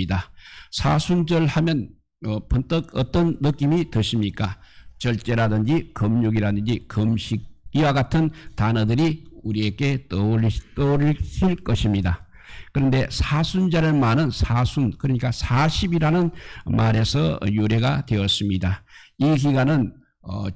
되었습니다. 사순절 하면 번뜩 어떤 느낌이 드십니까? 절제라든지 금육이라든지 금식 이와 같은 단어들이 우리에게 떠올리실 것입니다. 그런데 사순절의 말은 사순, 그러니까 40이라는 말에서 유래가 되었습니다. 이 기간은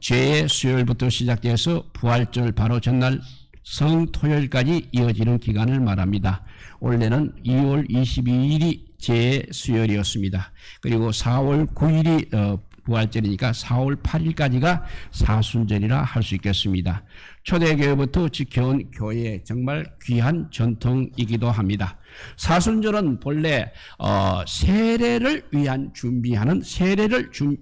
죄의 수요일부터 시작되어서 부활절 바로 전날 성토요일까지 이어지는 기간을 말합니다. 원래는 2월 22일이 죄의 수요일이었습니다. 그리고 4월 9일이 부활절이니까 4월 8일까지가 사순절이라 할 수 있겠습니다. 초대교회부터 지켜온 교회의 정말 귀한 전통이기도 합니다. 사순절은 본래 세례를 위한 준비하는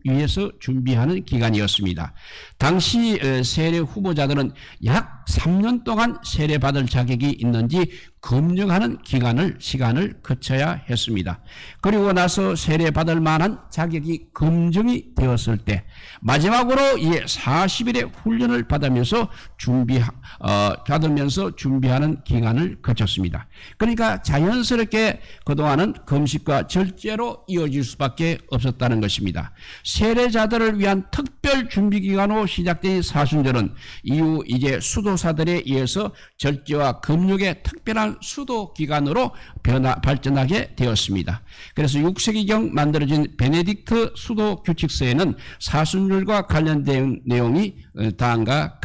위해서 준비하는 기간이었습니다. 당시 세례 후보자들은 약 3년 동안 세례 받을 자격이 있는지 검증하는 시간을 거쳐야 했습니다. 그리고 나서 세례 받을 만한 자격이 검증이 되었을 때 마지막으로 이 40일의 훈련을 받으면서 준비하는 기간을 거쳤습니다. 그러니까 자연스럽게 그동안은 금식과 절제로 이어질 수밖에 없었다는 것입니다. 세례자들을 위한 특별 준비 기간으로 시작된 사순절은 이후 이제 수도사들에 의해서 절제와 금육의 특별한 수도 기간으로 발전하게 되었습니다. 그래서 6세기경 만들어진 베네딕트 수도 규칙서에는 사순절과 관련된 내용이 다음과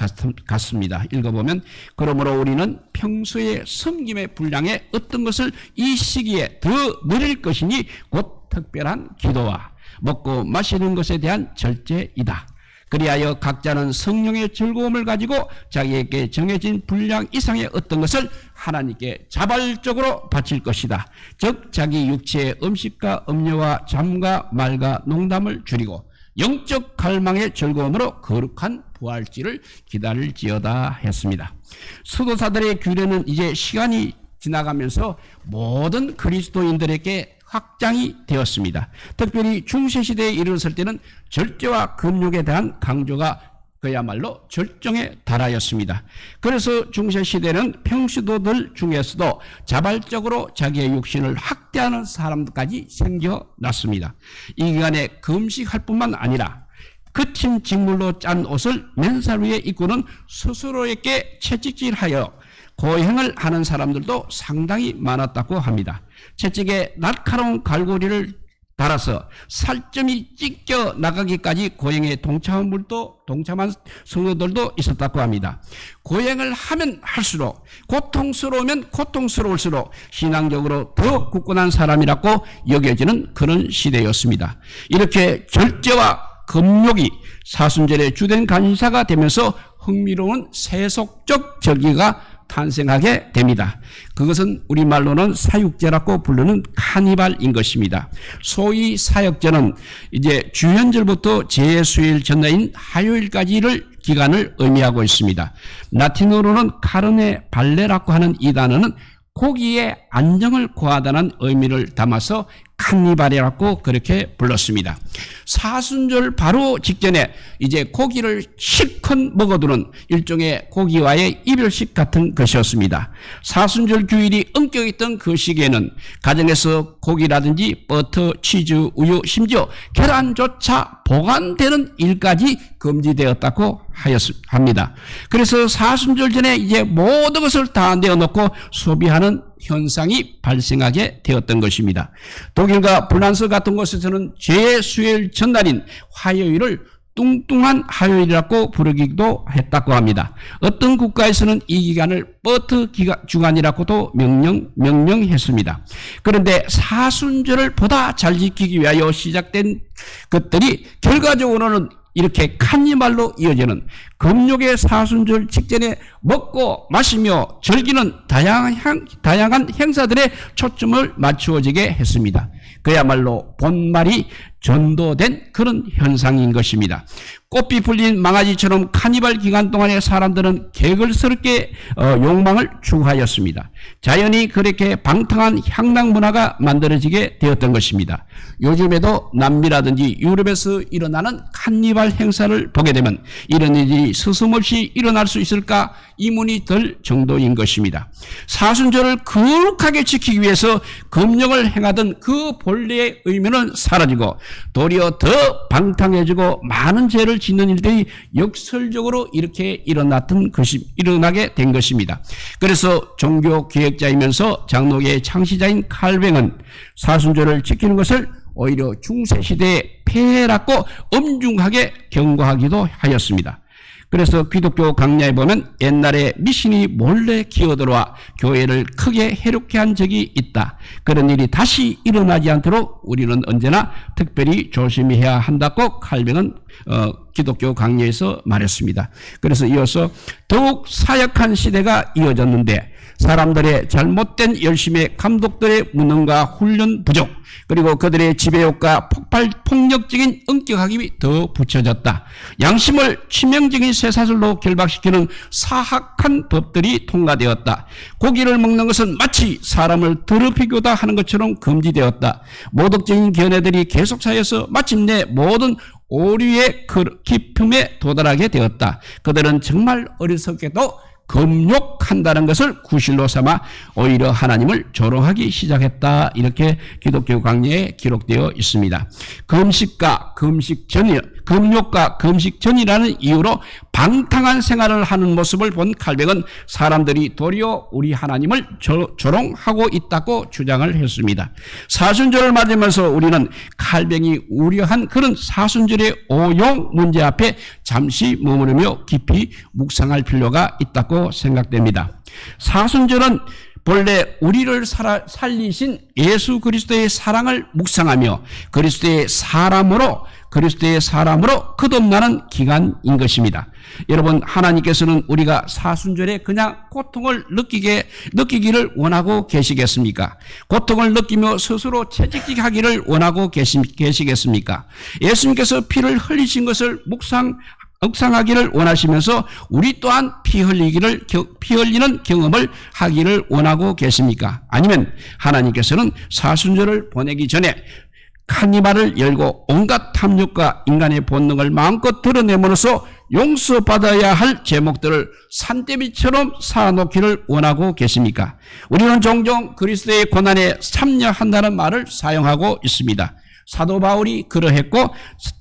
같습니다. 읽어보면 그러므로 우리는 평소의 섬김의 분량에 어떤 것을 이 시기에 더 누릴 것이니 곧 특별한 기도와 먹고 마시는 것에 대한 절제이다. 그리하여 각자는 성령의 즐거움을 가지고 자기에게 정해진 분량 이상의 어떤 것을 하나님께 자발적으로 바칠 것이다. 즉 자기 육체의 음식과 음료와 잠과 말과 농담을 줄이고 영적 갈망의 즐거움으로 거룩한 부활절을 기다릴지어다 했습니다. 수도사들의 규례는 이제 시간이 지나가면서 모든 그리스도인들에게 확장이 되었습니다. 특별히 중세시대에 이르렀을 때는 절제와 금육에 대한 강조가 그야말로 절정에 달하였습니다. 그래서 중세시대는 평시도들 중에서도 자발적으로 자기의 육신을 학대하는 사람들까지 생겨났습니다. 이 기간에 금식할 뿐만 아니라 거친 직물로 짠 옷을 맨살 위에 입고는 스스로에게 채찍질하여 고행을 하는 사람들도 상당히 많았다고 합니다. 채찍에 날카로운 갈고리를 달아서 살점이 찢겨 나가기까지 고행에 동참한 성도들도 있었다고 합니다. 고행을 하면 할수록 고통스러우면 고통스러울수록 신앙적으로 더 굳건한 사람이라고 여겨지는 그런 시대였습니다. 이렇게 절제와 금욕이 사순절의 주된 관심사가 되면서 흥미로운 세속적 절기가 탄생하게 됩니다. 그것은 우리말로는 사육제라고 부르는 카니발인 것입니다. 소위 사역제는 이제 주현절부터 제 수요일 전날인 화요일까지를 기간을 의미하고 있습니다. 라틴어로는 카르네 발레라고 하는 이 단어는 고기의 안정을 구하다는 의미를 담아서 카니발이라고 그렇게 불렀습니다. 사순절 바로 직전에 이제 고기를 실컷 먹어두는 일종의 고기와의 이별식 같은 것이었습니다. 사순절 주일이 엄격했던 그 시기에는 가정에서 고기라든지 버터, 치즈, 우유, 심지어 계란조차 보관되는 일까지 금지되었다고 합니다. 그래서 사순절 전에 이제 모든 것을 다 내어놓고 소비하는 현상이 발생하게 되었던 것입니다. 독일과 프랑스 같은 곳에서는 제 수요일 전날인 화요일을 뚱뚱한 화요일이라고 부르기도 했다고 합니다. 어떤 국가에서는 이 기간을 버트 주간이라고도 명명했습니다. 그런데 사순절을 보다 잘 지키기 위하여 시작된 것들이 결과적으로는 이렇게 카니발로 이어지는 금욕의 사순절 직전에 먹고 마시며 즐기는 다양한 행사들에 초점을 맞추어지게 했습니다. 그야말로 본말이 전도된 그런 현상인 것입니다. 꽃비 풀린 망아지처럼 카니발 기간 동안에 사람들은 개걸스럽게 욕망을 추구하였습니다. 자연히 그렇게 방탕한 향락 문화가 만들어지게 되었던 것입니다. 요즘에도 남미라든지 유럽에서 일어나는 카니발 행사를 보게 되면 이런 일이 스스럼없이 일어날 수 있을까 의문이 들 정도인 것입니다. 사순절을 거룩하게 지키기 위해서 금령을 행하던 그 그 본래의 의미는 사라지고 도리어 더 방탕해지고 많은 죄를 짓는 일들이 역설적으로 이렇게 일어나게 된 것입니다. 그래서 종교 기획자이면서 장로계의 창시자인 칼뱅은 사순절을 지키는 것을 오히려 중세시대의 폐해라고 엄중하게 경고하기도 하였습니다. 그래서 기독교 강야에 보면 옛날에 미신이 몰래 기어들어와 교회를 크게 해롭게 한 적이 있다. 그런 일이 다시 일어나지 않도록 우리는 언제나 특별히 조심해야 한다고 칼뱅은 기독교 강야에서 말했습니다. 그래서 이어서 더욱 사역한 시대가 이어졌는데 사람들의 잘못된 열심의 감독들의 무능과 훈련 부족, 그리고 그들의 지배욕과 폭력적인 엄격함이 더 붙여졌다. 양심을 치명적인 쇠사슬로 결박시키는 사악한 법들이 통과되었다. 고기를 먹는 것은 마치 사람을 더럽히고다 하는 것처럼 금지되었다. 모독적인 견해들이 계속 쌓여서 마침내 모든 오류의 깊음에 도달하게 되었다. 그들은 정말 어리석게도 금욕한다는 것을 구실로 삼아 오히려 하나님을 조롱하기 시작했다. 이렇게 기독교 강야에 기록되어 있습니다. 금욕과 금식전이라는 이유로 방탕한 생활을 하는 모습을 본 칼뱅은 사람들이 도리어 우리 하나님을 조롱하고 있다고 주장을 했습니다. 사순절을 맞으면서 우리는 칼뱅이 우려한 그런 사순절의 오용 문제 앞에 잠시 머무르며 깊이 묵상할 필요가 있다고 생각됩니다. 사순절은 본래 우리를 살리신 예수 그리스도의 사랑을 묵상하며 그리스도의 사람으로 거듭나는 기간인 것입니다. 여러분, 하나님께서는 우리가 사순절에 그냥 고통을 느끼기를 원하고 계시겠습니까? 고통을 느끼며 스스로 채찍질하기를 원하고 계시겠습니까? 예수님께서 피를 흘리신 것을 묵상하기를 원하시면서 우리 또한 피 흘리는 경험을 하기를 원하고 계십니까? 아니면 하나님께서는 사순절을 보내기 전에 칸니발을 열고 온갖 탐욕과 인간의 본능을 마음껏 드러내므로써 용서받아야 할 제목들을 산더미처럼 쌓아놓기를 원하고 계십니까? 우리는 종종 그리스도의 고난에 참여한다는 말을 사용하고 있습니다. 사도 바울이 그러했고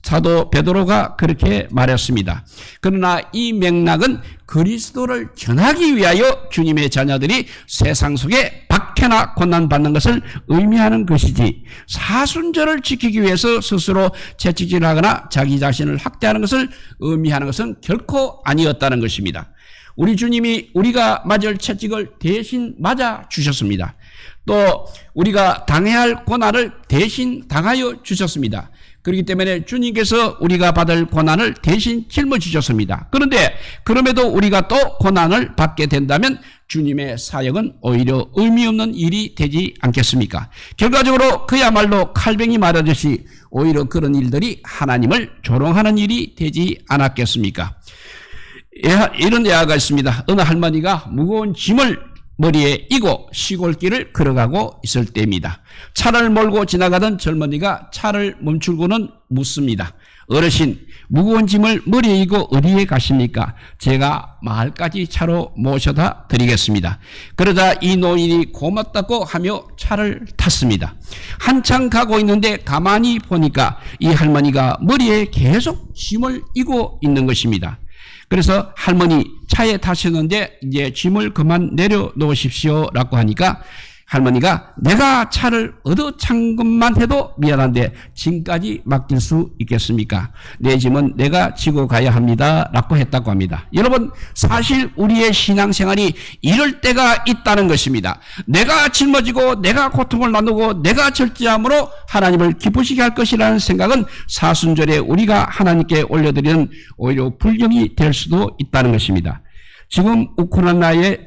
사도 베드로가 그렇게 말했습니다. 그러나 이 맥락은 그리스도를 전하기 위하여 주님의 자녀들이 세상 속에 박해나 고난받는 것을 의미하는 것이지, 사순절을 지키기 위해서 스스로 채찍질하거나 자기 자신을 학대하는 것을 의미하는 것은 결코 아니었다는 것입니다. 우리 주님이 우리가 맞을 채찍을 대신 맞아 주셨습니다. 또 우리가 당해야 할 고난을 대신 당하여 주셨습니다. 그렇기 때문에 주님께서 우리가 받을 고난을 대신 짊어지셨습니다. 그런데 그럼에도 우리가 또 고난을 받게 된다면 주님의 사역은 오히려 의미 없는 일이 되지 않겠습니까? 결과적으로 그야말로 칼뱅이 말하듯이 오히려 그런 일들이 하나님을 조롱하는 일이 되지 않았겠습니까? 이런 예화가 있습니다. 어느 할머니가 무거운 짐을 머리에 이고 시골길을 걸어가고 있을 때입니다. 차를 몰고 지나가던 젊은이가 차를 멈추고는 묻습니다. 어르신, 무거운 짐을 머리에 이고 어디에 가십니까? 제가 마을까지 차로 모셔다 드리겠습니다. 그러자 이 노인이 고맙다고 하며 차를 탔습니다. 한참 가고 있는데 가만히 보니까 이 할머니가 머리에 계속 짐을 이고 있는 것입니다. 그래서 할머니, 차에 타셨는데 이제 짐을 그만 내려놓으십시오 라고 하니까 할머니가 내가 차를 얻어찬 것만 해도 미안한데 짐까지 맡길 수 있겠습니까? 내 짐은 내가 지고 가야 합니다 라고 했다고 합니다. 여러분, 사실 우리의 신앙생활이 이럴 때가 있다는 것입니다. 내가 짊어지고 내가 고통을 나누고 내가 절제함으로 하나님을 기쁘시게 할 것이라는 생각은 사순절에 우리가 하나님께 올려드리는 오히려 불경이 될 수도 있다는 것입니다. 지금 우크라이나의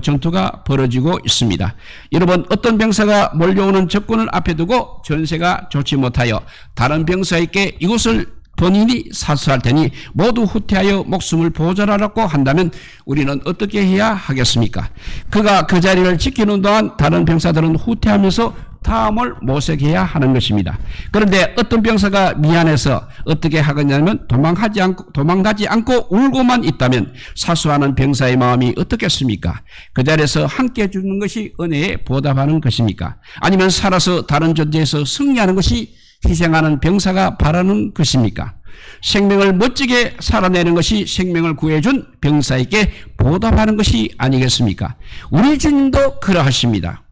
전투가 벌어지고 있습니다. 여러분, 어떤 병사가 몰려오는 적군을 앞에 두고 전세가 좋지 못하여 다른 병사에게 이곳을 본인이 사수할 테니 모두 후퇴하여 목숨을 보존하라고 한다면 우리는 어떻게 해야 하겠습니까? 그가 그 자리를 지키는 동안 다른 병사들은 후퇴하면서 다음을 모색해야 하는 것입니다. 그런데 어떤 병사가 미안해서 어떻게 하겠냐면 도망가지 않고 울고만 있다면 사수하는 병사의 마음이 어떻겠습니까? 그 자리에서 함께 주는 것이 은혜에 보답하는 것입니까? 아니면 살아서 다른 존재에서 승리하는 것이 희생하는 병사가 바라는 것입니까? 생명을 멋지게 살아내는 것이 생명을 구해준 병사에게 보답하는 것이 아니겠습니까? 우리 주님도 그러하십니다.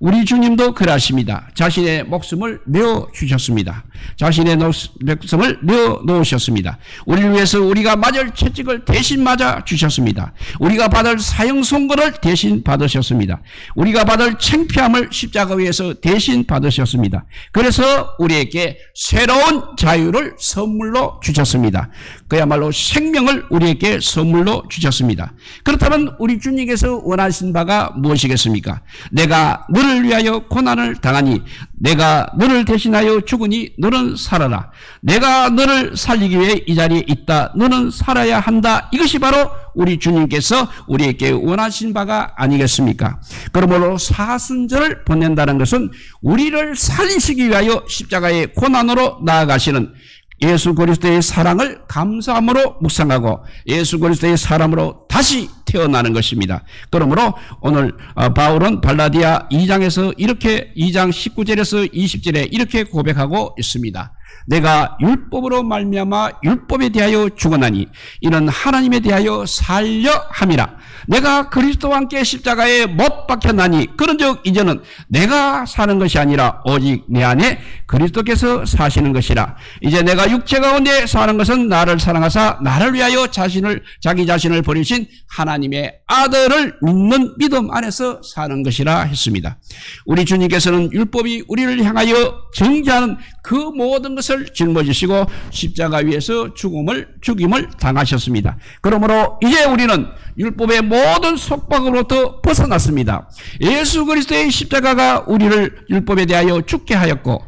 우리 주님도 그러하십니다. 자신의 목숨을 내어 주셨습니다. 자신의 목숨을 내어 놓으셨습니다. 우리를 위해서 우리가 맞을 채찍을 대신 맞아 주셨습니다. 우리가 받을 사형 선고를 대신 받으셨습니다. 우리가 받을 창피함을 십자가 위에서 대신 받으셨습니다. 그래서 우리에게 새로운 자유를 선물로 주셨습니다. 그야말로 생명을 우리에게 선물로 주셨습니다. 그렇다면 우리 주님께서 원하신 바가 무엇이겠습니까? 내가 너를 위하여 고난을 당하니 내가 너를 대신하여 죽으니 너는 살아라. 내가 너를 살리기 위해 이 자리에 있다. 너는 살아야 한다. 이것이 바로 우리 주님께서 우리에게 원하신 바가 아니겠습니까? 그러므로 사순절을 보낸다는 것은 우리를 살리시기 위하여 십자가의 고난으로 나아가시는 예수 그리스도의 사랑을 감사함으로 묵상하고 예수 그리스도의 사람으로 다시 태어나는 것입니다. 그러므로 오늘 바울은 갈라디아 2장에서 이렇게 2장 19절에서 20절에 이렇게 고백하고 있습니다. 내가 율법으로 말미암아 율법에 대하여 죽었나니 이는 하나님에 대하여 살려 함이라. 내가 그리스도와 함께 십자가에 못 박혔나니 그런즉 이제는 내가 사는 것이 아니라 오직 내 안에 그리스도께서 사시는 것이라. 이제 내가 육체 가운데 사는 것은 나를 사랑하사 나를 위하여 자기 자신을 버리신 하나님의 아들을 믿는 믿음 안에서 사는 것이라 했습니다. 우리 주님께서는 율법이 우리를 향하여 정죄하는 그 모든 것을 짊어지시고 십자가 위에서 죽임을 당하셨습니다. 그러므로 이제 우리는 율법의 모든 속박으로부터 벗어났습니다. 예수 그리스도의 십자가가 우리를 율법에 대하여 죽게 하였고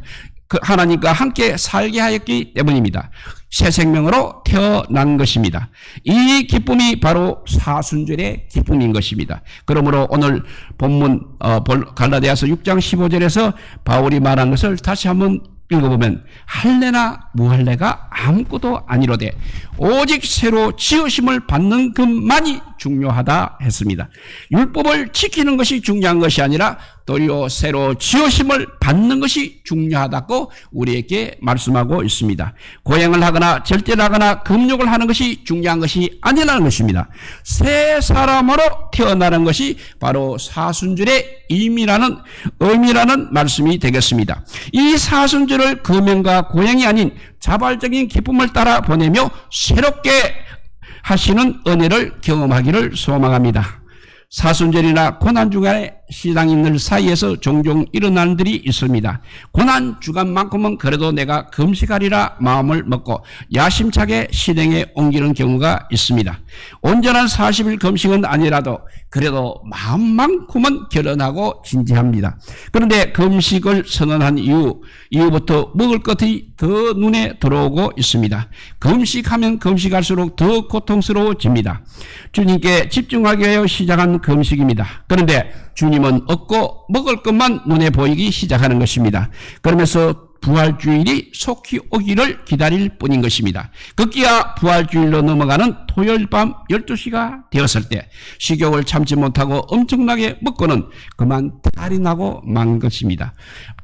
하나님과 함께 살게 하였기 때문입니다. 새 생명으로 태어난 것입니다. 이 기쁨이 바로 사순절의 기쁨인 것입니다. 그러므로 오늘 본문 갈라디아서 6장 15절에서 바울이 말한 것을 다시 한번 읽어보면 할례나 무할례가 아무것도 아니로되 오직 새로 지으심을 받는 것만이 중요하다 했습니다. 율법을 지키는 것이 중요한 것이 아니라 도리어 새로 지으심을 받는 것이 중요하다고 우리에게 말씀하고 있습니다. 고행을 하거나 절제를 하거나 금욕을 하는 것이 중요한 것이 아니라는 것입니다. 새 사람으로 태어나는 것이 바로 사순절의 의미라는 말씀이 되겠습니다. 이 사순절을 금연과 고행이 아닌 자발적인 기쁨을 따라 보내며 새롭게 하시는 은혜를 경험하기를 소망합니다. 사순절이나 고난 주간에 시장 있는 사이에서 종종 일어나는 일이 있습니다. 고난 주간만큼은 그래도 내가 금식하리라 마음을 먹고 야심차게 실행에 옮기는 경우가 있습니다. 온전한 40일 금식은 아니라도 그래도 마음만큼은 결연하고 진지합니다. 그런데 금식을 선언한 이후부터 먹을 것이 더 눈에 들어오고 있습니다. 금식하면 금식할수록 더 고통스러워집니다. 주님께 집중하기 위하여 시작한 금식입니다. 그런데 주님은 없고 먹을 것만 눈에 보이기 시작하는 것입니다. 그러면서 부활주일이 속히 오기를 기다릴 뿐인 것입니다. 급기야 부활주일로 넘어가는 토요일 밤 12시가 되었을 때 식욕을 참지 못하고 엄청나게 먹고는 그만 탈이 나고 만 것입니다.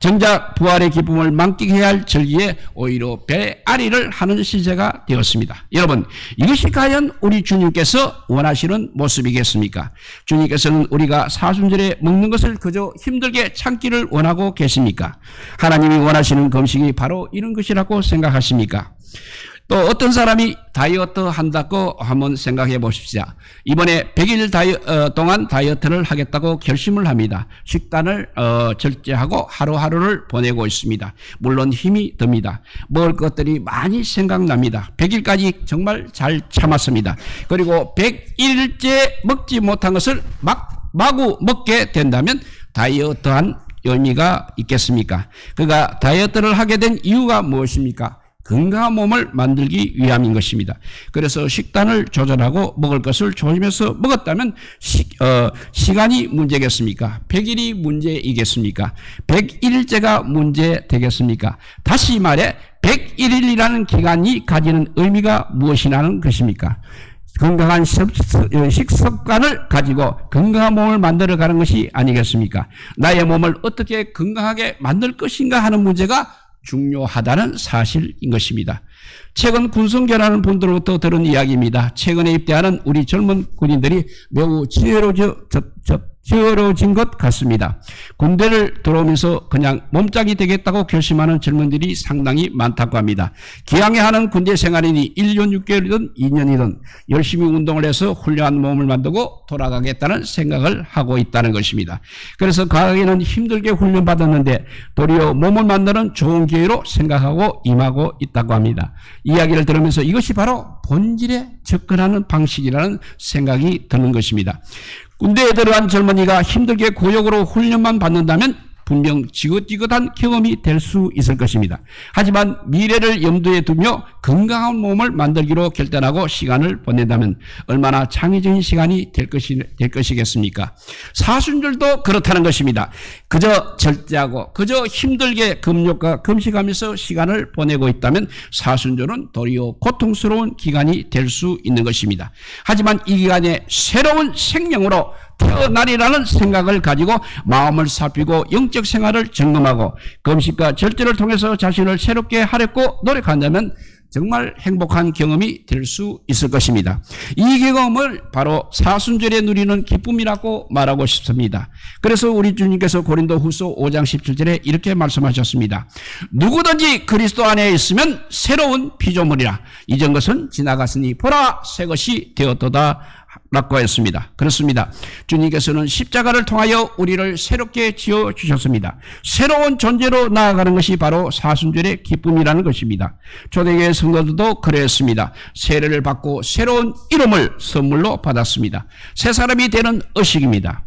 정작 부활의 기쁨을 만끽해야 할 절기에 오히려 배앓이를 하는 시대가 되었습니다. 여러분, 이것이 과연 우리 주님께서 원하시는 모습이겠습니까? 주님께서는 우리가 사순절에 먹는 것을 그저 힘들게 참기를 원하고 계십니까? 하나님이 원하시는 금식이 바로 이런 것이라고 생각하십니까? 또 어떤 사람이 다이어트 한다고 한번 생각해 보십시오. 이번에 100일 동안 다이어트를 하겠다고 결심을 합니다. 식단을 절제하고 하루하루를 보내고 있습니다. 물론 힘이 듭니다. 먹을 것들이 많이 생각납니다. 100일까지 정말 잘 참았습니다. 그리고 100일째 먹지 못한 것을 마구 먹게 된다면 다이어트한 의미가 있겠습니까? 그가 다이어트를 하게 된 이유가 무엇입니까? 건강한 몸을 만들기 위함인 것입니다. 그래서 식단을 조절하고 먹을 것을 조심해서 먹었다면 시간이 문제겠습니까? 100일이 문제이겠습니까? 101일째가 문제 되겠습니까? 다시 말해 101일이라는 기간이 가지는 의미가 무엇이라는 것입니까? 건강한 식습관을 가지고 건강한 몸을 만들어가는 것이 아니겠습니까? 나의 몸을 어떻게 건강하게 만들 것인가 하는 문제가 중요하다는 사실인 것입니다. 최근 군성교라는 분들로부터 들은 이야기입니다. 최근에 입대하는 우리 젊은 군인들이 매우 지혜로워진 것 같습니다. 군대를 들어오면서 그냥 몸짝이 되겠다고 결심하는 젊은들이 상당히 많다고 합니다. 기왕에 하는 군대 생활이니 1년 6개월이든 2년이든 열심히 운동을 해서 훌륭한 몸을 만들고 돌아가겠다는 생각을 하고 있다는 것입니다. 그래서 과거에는 힘들게 훈련받았는데 도리어 몸을 만드는 좋은 기회로 생각하고 임하고 있다고 합니다. 이야기를 들으면서 이것이 바로 본질에 접근하는 방식이라는 생각이 드는 것입니다. 군대에 들어간 젊은이가 힘들게 고역으로 훈련만 받는다면 분명 지긋지긋한 경험이 될 수 있을 것입니다. 하지만 미래를 염두에 두며 건강한 몸을 만들기로 결단하고 시간을 보낸다면 얼마나 창의적인 시간이 될 것이겠습니까? 사순절도 그렇다는 것입니다. 그저 절제하고 그저 힘들게 금욕과 금식하면서 시간을 보내고 있다면 사순절은 도리어 고통스러운 기간이 될 수 있는 것입니다. 하지만 이 기간에 새로운 생명으로 태어나리라는 생각을 가지고 마음을 살피고 영적 생활을 점검하고 금식과 절제를 통해서 자신을 새롭게 하려고 노력한다면 정말 행복한 경험이 될 수 있을 것입니다. 이 경험을 바로 사순절에 누리는 기쁨이라고 말하고 싶습니다. 그래서 우리 주님께서 고린도후서 5장 17절에 이렇게 말씀하셨습니다. 누구든지 그리스도 안에 있으면 새로운 피조물이라 이전 것은 지나갔으니 보라 새 것이 되었도다 라고 했습니다. 그렇습니다. 주님께서는 십자가를 통하여 우리를 새롭게 지어주셨습니다. 새로운 존재로 나아가는 것이 바로 사순절의 기쁨이라는 것입니다. 초대교회 성도들도 그랬습니다. 세례를 받고 새로운 이름을 선물로 받았습니다. 새 사람이 되는 의식입니다.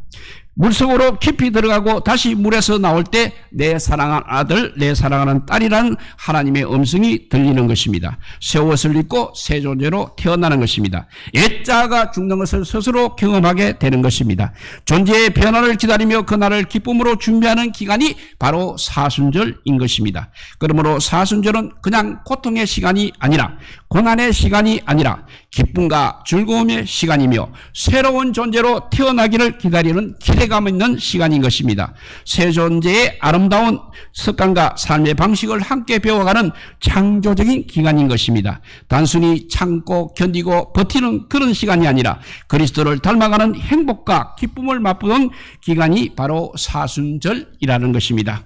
물속으로 깊이 들어가고 다시 물에서 나올 때 내 사랑하는 아들, 내 사랑하는 딸이라는 하나님의 음성이 들리는 것입니다. 새 옷을 입고 새 존재로 태어나는 것입니다. 옛자가 죽는 것을 스스로 경험하게 되는 것입니다. 존재의 변화를 기다리며 그날을 기쁨으로 준비하는 기간이 바로 사순절인 것입니다. 그러므로 사순절은 그냥 고통의 시간이 아니라 고난의 시간이 아니라 기쁨과 즐거움의 시간이며 새로운 존재로 태어나기를 기다리는 기대감 있는 시간인 것입니다. 새 존재의 아름다운 습관과 삶의 방식을 함께 배워가는 창조적인 기간인 것입니다. 단순히 참고 견디고 버티는 그런 시간이 아니라 그리스도를 닮아가는 행복과 기쁨을 맛보는 기간이 바로 사순절이라는 것입니다.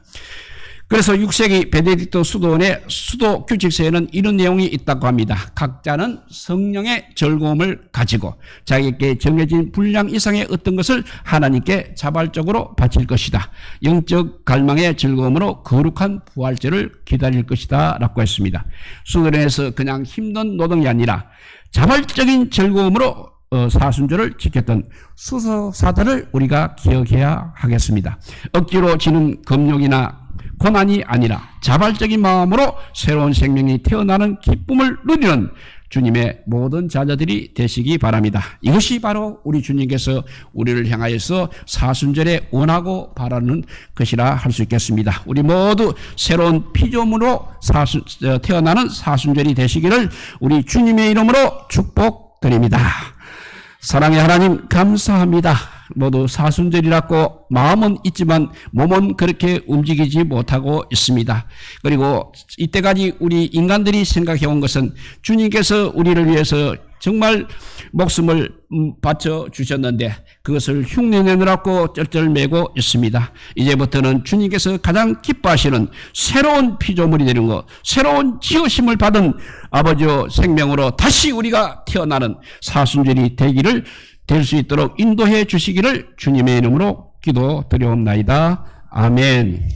그래서 6세기 베네딕토 수도원의 수도 규칙서에는 이런 내용이 있다고 합니다. 각자는 성령의 즐거움을 가지고 자기에게 정해진 분량 이상의 어떤 것을 하나님께 자발적으로 바칠 것이다. 영적 갈망의 즐거움으로 거룩한 부활절을 기다릴 것이다 라고 했습니다. 수도원에서 그냥 힘든 노동이 아니라 자발적인 즐거움으로 사순절을 지켰던 수도사들을 우리가 기억해야 하겠습니다. 억지로 지는 금욕이나 고난이 아니라 자발적인 마음으로 새로운 생명이 태어나는 기쁨을 누리는 주님의 모든 자녀들이 되시기 바랍니다. 이것이 바로 우리 주님께서 우리를 향하여서 사순절에 원하고 바라는 것이라 할 수 있겠습니다. 우리 모두 새로운 피조물로 태어나는 사순절이 되시기를 우리 주님의 이름으로 축복드립니다. 사랑의 하나님 감사합니다. 모두 사순절이라고 마음은 있지만 몸은 그렇게 움직이지 못하고 있습니다. 그리고 이때까지 우리 인간들이 생각해 온 것은 주님께서 우리를 위해서 정말 목숨을 바쳐 주셨는데 그것을 흉내내느라고 쩔쩔매고 있습니다. 이제부터는 주님께서 가장 기뻐하시는 새로운 피조물이 되는 것, 새로운 지으심을 받은 아버지의 생명으로 다시 우리가 태어나는 사순절이 되기를 될 수 있도록 인도해 주시기를 주님의 이름으로 기도드려옵나이다. 아멘.